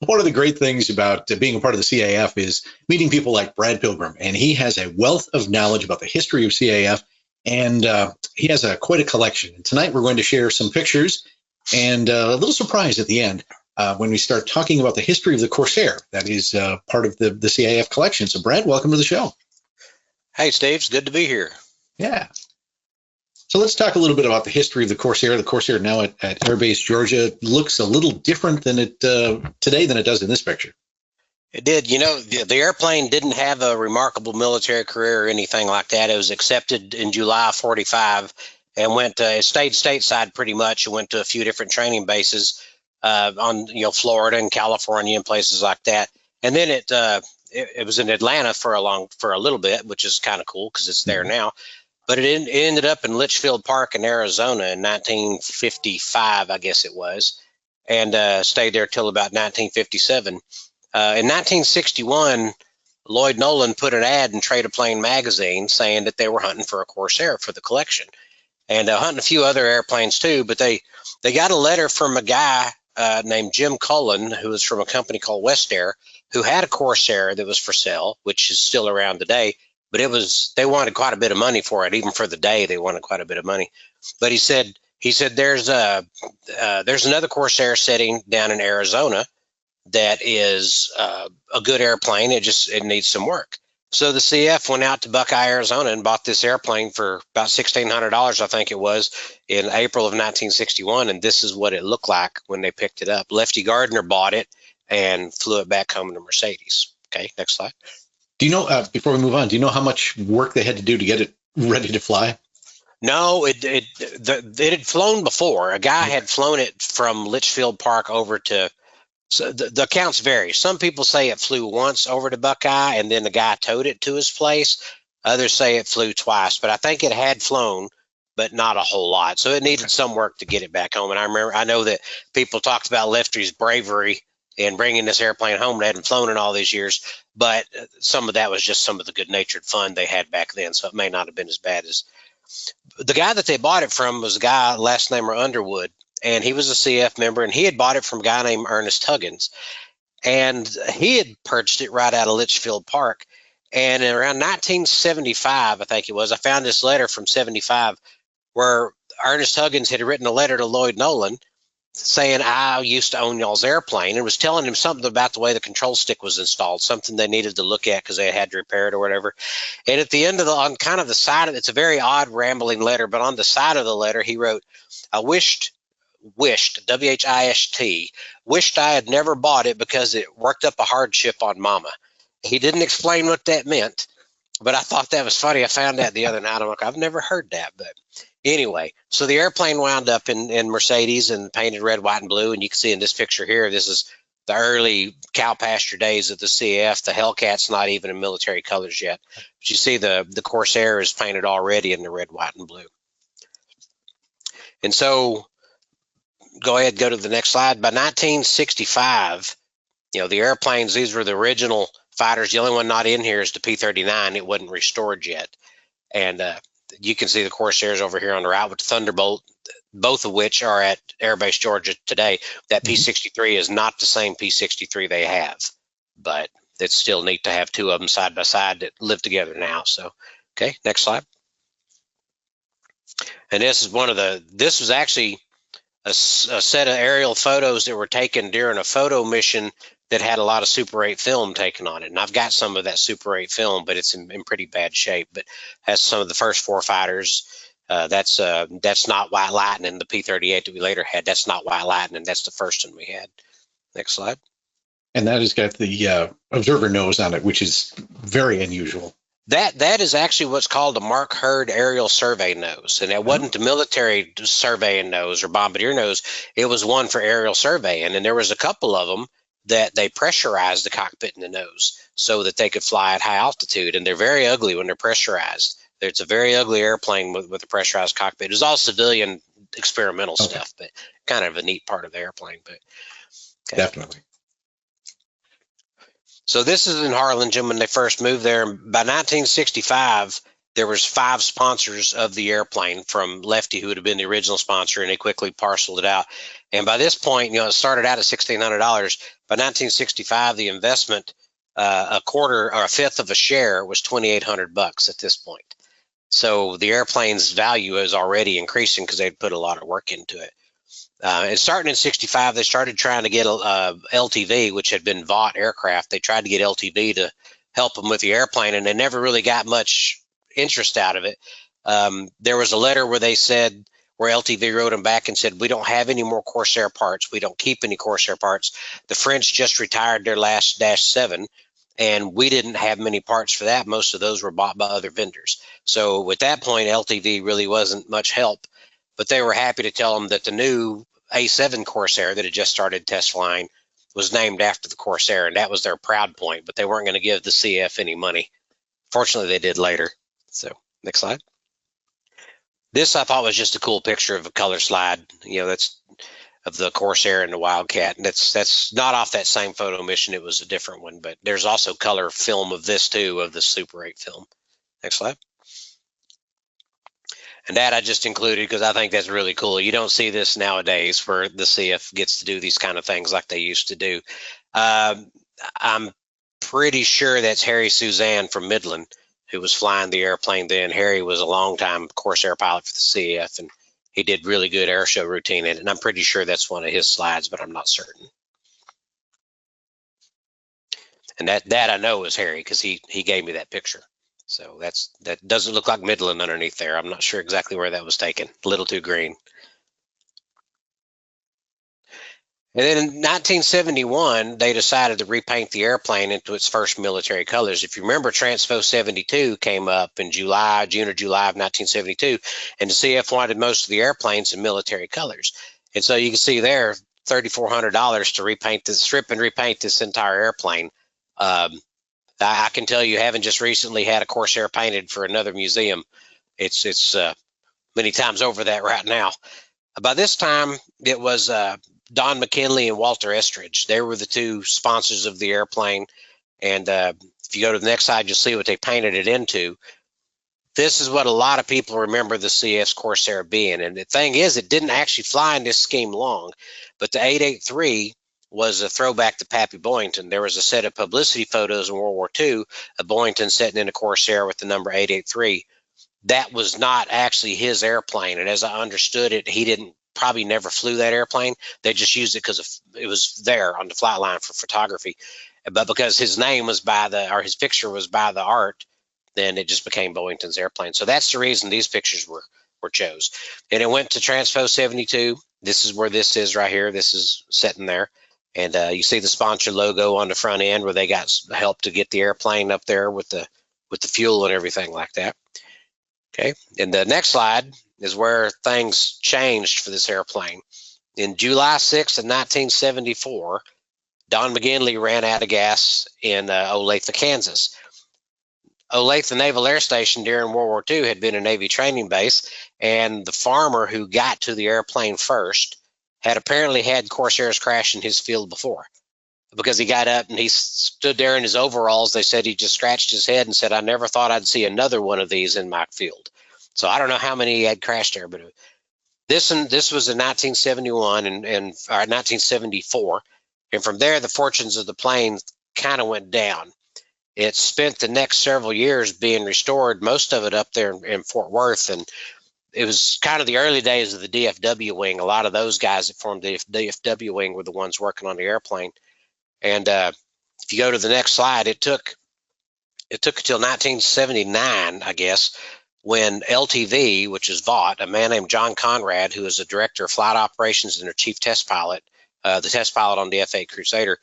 One of the great things about being a part of the CAF is meeting people like Brad Pilgrim, and he has a wealth of knowledge about the history of CAF, and he has quite a collection. And tonight we're going to share some pictures and a little surprise at the end when we start talking about the history of the Corsair. That is part of the CAF collection. So, Brad, welcome to the show. Hey, Steve, it's good to be here. Yeah. So let's talk a little bit about the history of the Corsair. The Corsair now at Air Base Georgia looks a little different than it today than it does in this picture. It did. You know, the airplane didn't have a remarkable military career or anything like that. It was accepted in July of '45 and it stayed stateside pretty much. It went to a few different training bases on, Florida and California and places like that. And then it was in Atlanta for a little bit, which is kind of cool because it's there now. But it ended up in Litchfield Park in Arizona in 1955, I guess it was, and stayed there till about 1957. In 1961, Lloyd Nolan put an ad in Trade a Plane magazine saying that they were hunting for a Corsair for the collection, and hunting a few other airplanes too. But they got a letter from a guy named Jim Cullen, who was from a company called West Air, who had a Corsair that was for sale, which is still around today. But they wanted quite a bit of money for it. Even for the day, they wanted quite a bit of money. But he said there's another Corsair sitting down in Arizona that is a good airplane. It needs some work. So the CF went out to Buckeye, Arizona, and bought this airplane for about $1,600, I think it was, in April of 1961. And this is what it looked like when they picked it up. Lefty Gardner bought it and flew it back home to Mercedes. Okay, next slide. Do you know, before we move on, do you know how much work they had to do to get it ready to fly? No, it had flown before. A guy had flown it from Litchfield Park over to, so the accounts vary. Some people say it flew once over to Buckeye and then the guy towed it to his place. Others say it flew twice, but I think it had flown, but not a whole lot. So it needed some work to get it back home. And I know that people talked about Lefty's bravery in bringing this airplane home. They hadn't flown in all these years, but some of that was just some of the good-natured fun they had back then. So it may not have been as bad as the guy that they bought it from was a guy last name Underwood, and he was a CF member, and he had bought it from a guy named Ernest Huggins, and he had purchased it right out of Litchfield Park. And in around 1975, I think it was, I found this letter from '75 where Ernest Huggins had written a letter to Lloyd Nolan saying, I used to own y'all's airplane, and was telling him something about the way the control stick was installed, something they needed to look at because they had to repair it or whatever. And at the end of on kind of the side of it's a very odd rambling letter, but on the side of the letter, he wrote, I wished, W-H-I-S-T, wished I had never bought it because it worked up a hardship on Mama. He didn't explain what that meant, but I thought that was funny. I found that the other night. I'm like, I've never heard that, but anyway, so the airplane wound up in Mercedes and painted red, white, and blue. And you can see in this picture here, this is the early cow pasture days of the CF. The Hellcat's not even in military colors yet. But you see the Corsair is painted already in the red, white, and blue. And so go ahead, go to the next slide. By 1965, the airplanes, these were the original fighters. The only one not in here is the P-39. It wasn't restored yet. And you can see the Corsairs over here on the right with the Thunderbolt, both of which are at Air Base Georgia today. That P-63 is not the same P-63 they have, but it's still neat to have two of them side by side that live together now. So, okay, next slide. And this is this was actually a set of aerial photos that were taken during a photo mission that had a lot of Super 8 film taken on it. And I've got some of that Super 8 film, but it's in pretty bad shape. But has some of the first four fighters. That's not White Lightning. The P-38 that we later had, that's not White Lightning. That's the first one we had. Next slide. And that has got the observer nose on it, which is very unusual. That is actually what's called a Mark Hurd aerial survey nose. And it wasn't a military surveying nose or bombardier nose. It was one for aerial surveying. And there was a couple of them that they pressurized the cockpit in the nose so that they could fly at high altitude. And they're very ugly when they're pressurized. It's a very ugly airplane with a pressurized cockpit. It was all civilian experimental stuff, but kind of a neat part of the airplane. But okay. Definitely. So this is in Harlingen when they first moved there. By 1965, there was 5 sponsors of the airplane from Lefty, who would have been the original sponsor, and they quickly parceled it out. And by this point, it started out at $1,600. By 1965, the investment, a quarter or a fifth of a share, was $2,800 at this point. So the airplane's value is already increasing because they'd put a lot of work into it. And starting in 65, they started trying to get LTV, which had been Vought aircraft. They tried to get LTV to help them with the airplane, and they never really got much interest out of it. There was a letter where they said, where LTV wrote them back and said, we don't have any more Corsair parts. We don't keep any Corsair parts. The French just retired their last Dash 7, and we didn't have many parts for that. Most of those were bought by other vendors. So at that point, LTV really wasn't much help, but they were happy to tell them that the new A7 Corsair that had just started test flying was named after the Corsair, and that was their proud point, but they weren't going to give the CF any money. Fortunately, they did later. So next slide. This I thought was just a cool picture of a color slide. That's of the Corsair and the Wildcat. And that's not off that same photo mission. It was a different one, but there's also color film of this too, of the Super 8 film. Next slide. And that I just included because I think that's really cool. You don't see this nowadays where the CF gets to do these kind of things like they used to do. I'm pretty sure that's Harry Suzanne from Midland, who was flying the airplane then. Harry was a longtime Corsair pilot for the CF, and he did really good air show routine in it. And I'm pretty sure that's one of his slides, but I'm not certain. And that I know is Harry because he gave me that picture. So that doesn't look like Midland underneath there. I'm not sure exactly where that was taken. A little too green. And then in 1971, they decided to repaint the airplane into its first military colors. If you remember, Transfo 72 came up in June or July of 1972, and the CF wanted most of the airplanes in military colors. And so you can see there, $3,400 to repaint this, strip and repaint this entire airplane. I can tell you, having just recently had a Corsair painted for another museum, it's many times over that right now. By this time, it was Don McKinley and Walter Estridge. They were the 2 sponsors of the airplane. And if you go to the next slide, you'll see what they painted it into. This is what a lot of people remember the CF's Corsair being. And the thing is, it didn't actually fly in this scheme long, but the 883 was a throwback to Pappy Boyington. There was a set of publicity photos in World War II of Boyington sitting in a Corsair with the number 883. That was not actually his airplane. And as I understood it, he probably never flew that airplane. They just used it because it was there on the flight line for photography. But because his name was his picture was by the art, then it just became Boyington's airplane. So that's the reason these pictures were chose. And it went to Transfo 72. This is where this is right here. This is sitting there. And you see the sponsor logo on the front end where they got help to get the airplane up there with the fuel and everything like that. Okay, and the next slide is where things changed for this airplane. In July 6th of 1974, Don McGinley ran out of gas in Olathe, Kansas. Olathe Naval Air Station during World War II had been a Navy training base, and the farmer who got to the airplane first had apparently had Corsairs crash in his field before, because he got up and he stood there in his overalls. They said he just scratched his head and said, I never thought I'd see another one of these in my field. So I don't know how many had crashed there, but this was in 1971 and 1974. And from there, the fortunes of the plane kind of went down. It spent the next several years being restored, most of it up there in Fort Worth. And it was kind of the early days of the DFW wing. A lot of those guys that formed the DFW wing were the ones working on the airplane. And if you go to the next slide, it took until 1979, I guess, when LTV, which is Vought, a man named John Conrad, who is the director of flight operations and their chief test pilot, the test pilot on the F-8 Crusader,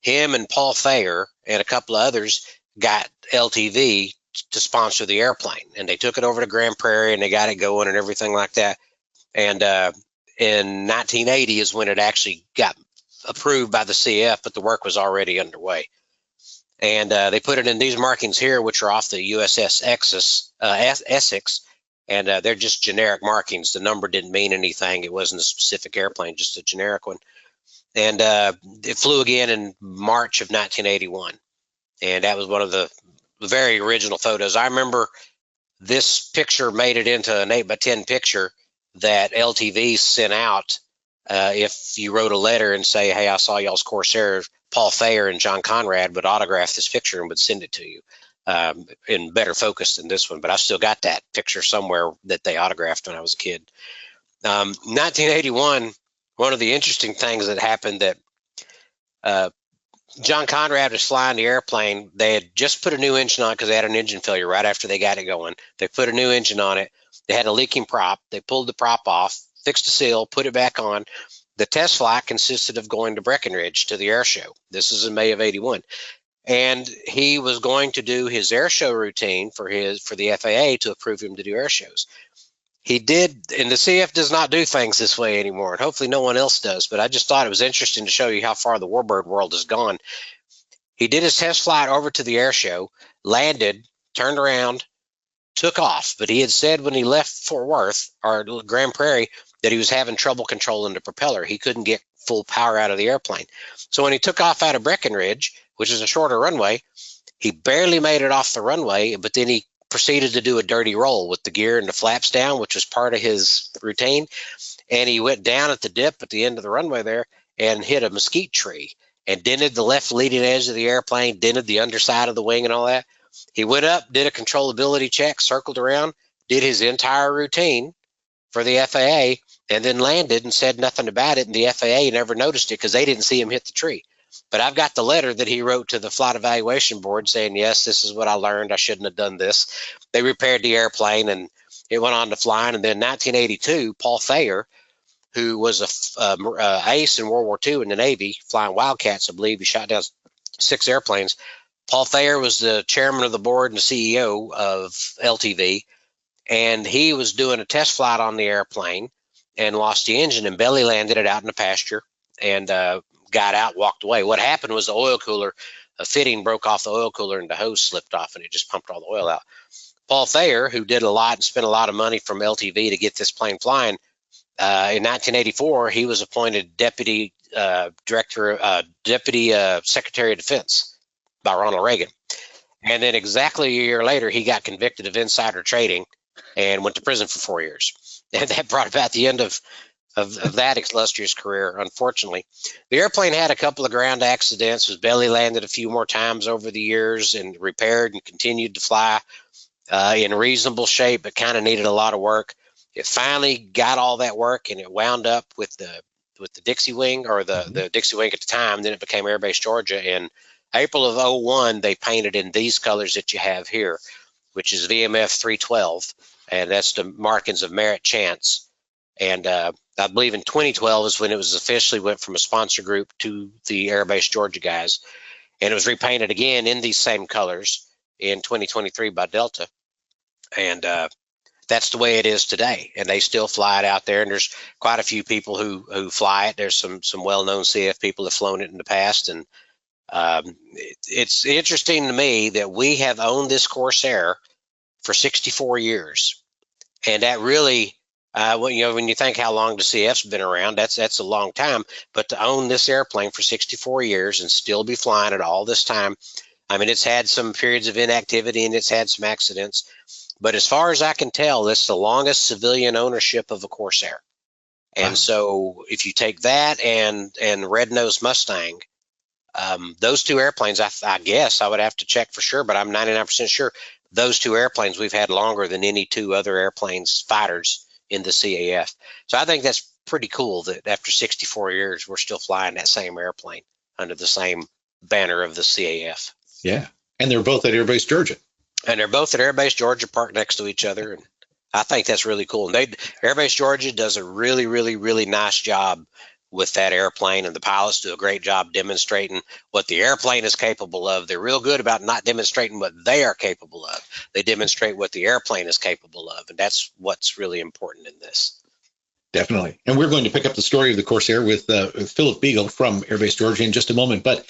him and Paul Thayer and a couple of others got LTV to sponsor the airplane, and they took it over to Grand Prairie and they got it going and everything like that. And in 1980 is when it actually got approved by the CF, but the work was already underway. And they put it in these markings here, which are off the USS Essex, and they're just generic markings. The number didn't mean anything. It wasn't a specific airplane, just a generic one. And it flew again in March of 1981. And that was one of the very original photos. I remember this picture made it into an 8x10 picture that LTV sent out. If you wrote a letter and say, hey, I saw y'all's Corsair, Paul Thayer and John Conrad would autograph this picture and would send it to you in better focus than this one. But I've still got that picture somewhere that they autographed when I was a kid. 1981, one of the interesting things that happened that John Conrad was flying the airplane. They had just put a new engine on because they had an engine failure right after they got it going. They put a new engine on it. They had a leaking prop. They pulled the prop off, fixed the seal, put it back on. The test flight consisted of going to Breckenridge to the air show. This is in May of 81. And he was going to do his air show routine for the FAA to approve him to do air shows. He did, and the CF does not do things this way anymore, and hopefully no one else does, but I just thought it was interesting to show you how far the warbird world has gone. He did his test flight over to the air show, landed, turned around, took off, but he had said when he left Fort Worth, or Grand Prairie, that he was having trouble controlling the propeller. He couldn't get full power out of the airplane. So when he took off out of Breckenridge, which is a shorter runway, he barely made it off the runway, but then he proceeded to do a dirty roll with the gear and the flaps down, which was part of his routine. And he went down at the dip at the end of the runway there and hit a mesquite tree and dented the left leading edge of the airplane, dented the underside of the wing and all that. He went up, did a controllability check, circled around, did his entire routine for the FAA, and then landed and said nothing about it. And the FAA never noticed it because they didn't see him hit the tree. But I've got the letter that he wrote to the Flight Evaluation Board saying, yes, this is what I learned. I shouldn't have done this. They repaired the airplane and it went on to flying. And then in 1982, Paul Thayer, who was a ace in World War II in the Navy, flying Wildcats, I believe. He shot down 6 airplanes. Paul Thayer was the chairman of the board and the CEO of LTV. And he was doing a test flight on the airplane and lost the engine and belly landed it out in the pasture and got out, walked away. What happened was the oil cooler, a fitting broke off the oil cooler and the hose slipped off and it just pumped all the oil out. Paul Thayer, who did a lot and spent a lot of money from LTV to get this plane flying, in 1984, he was appointed Deputy Secretary of Defense by Ronald Reagan. And then exactly a year later, he got convicted of insider trading and went to prison for 4 years. And that brought about the end of that illustrious career, unfortunately. The airplane had a couple of ground accidents, was belly landed a few more times over the years and repaired and continued to fly in reasonable shape, but kind of needed a lot of work. It finally got all that work and it wound up with the Dixie Wing, or the Dixie Wing at the time. Then it became Air Base Georgia. In April of 01, they painted in these colors that you have here, which is VMF 312, and that's the markings of Merit Chance. And I believe in 2012 is when it was officially went from a sponsor group to the Air Base Georgia guys. And it was repainted again in these same colors in 2023 by Delta. And that's the way it is today. And they still fly it out there. And there's quite a few people who fly it. There's some well-known CF people that have flown it in the past. And it's interesting to me that we have owned this Corsair for 64 years. And that really, when you think how long the CF's been around, that's a long time. But to own this airplane for 64 years and still be flying it all this time, I mean, it's had some periods of inactivity and it's had some accidents. But as far as I can tell, it's the longest civilian ownership of a Corsair. And so if you take that and Red Nose Mustang, those two airplanes, I guess I would have to check for sure, but I'm 99% sure those two airplanes we've had longer than any two other airplanes, fighters in the CAF. So I think that's pretty cool that after 64 years, we're still flying that same airplane under the same banner of the CAF. Yeah. And they're both at Air Base Georgia. And they're both at Air Base Georgia, parked next to each other. And I think that's really cool. And Air Base Georgia does a really, really, really nice job with that airplane, and the pilots do a great job demonstrating what the airplane is capable of. They're real good about not demonstrating what they are capable of. They demonstrate what the airplane is capable of, and that's what's really important in this. Definitely. And we're going to pick up the story of the Corsair with Philip Beagle from Air Base Georgia in just a moment. But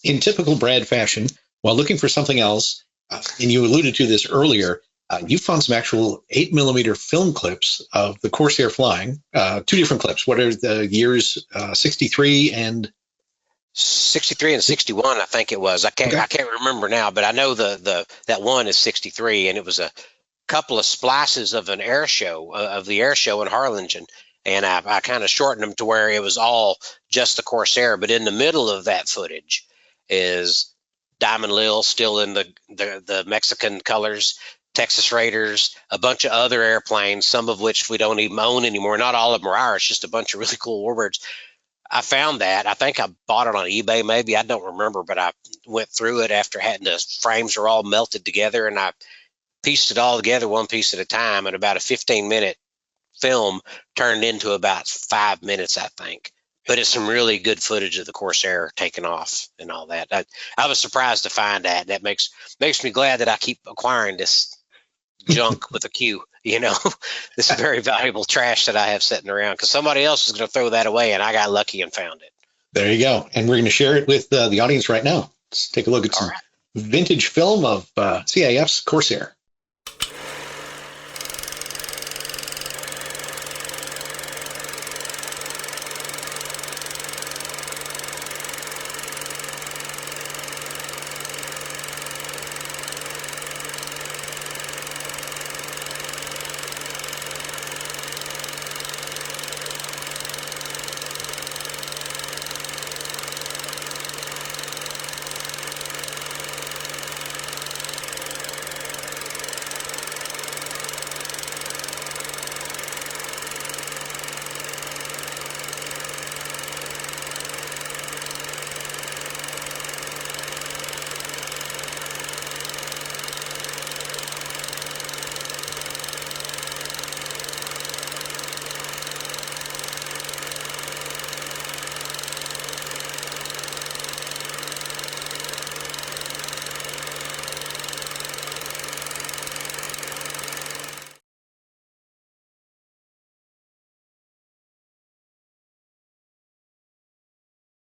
in typical Brad fashion, while looking for something else, and you alluded to this earlier, you found some actual 8mm film clips of the Corsair flying, two different clips. What are the years, 63 and 63 and 61, I think it was. I can't remember now, but I know that one is 63, and it was a couple of splices of an air show, of the air show in Harlingen. And I kind of shortened them to where it was all just the Corsair. But in the middle of that footage is Diamond Lil still in the Mexican colors, Texas Raiders, a bunch of other airplanes, some of which we don't even own anymore. Not all of them are ours, just a bunch of really cool warbirds. I found that. I think I bought it on eBay, maybe. I don't remember, but I went through it after having the frames were all melted together, and I pieced it all together one piece at a time, and about a 15-minute film turned into about 5 minutes, I think. But it's some really good footage of the Corsair taking off and all that. I was surprised to find that. That makes me glad that I keep acquiring this junk with a Q, this very valuable trash that I have sitting around, because somebody else is going to throw that away, and I got lucky and found it. There you go. And we're going to share it with the audience right now. Let's take a look at some vintage film of CAF's Corsair.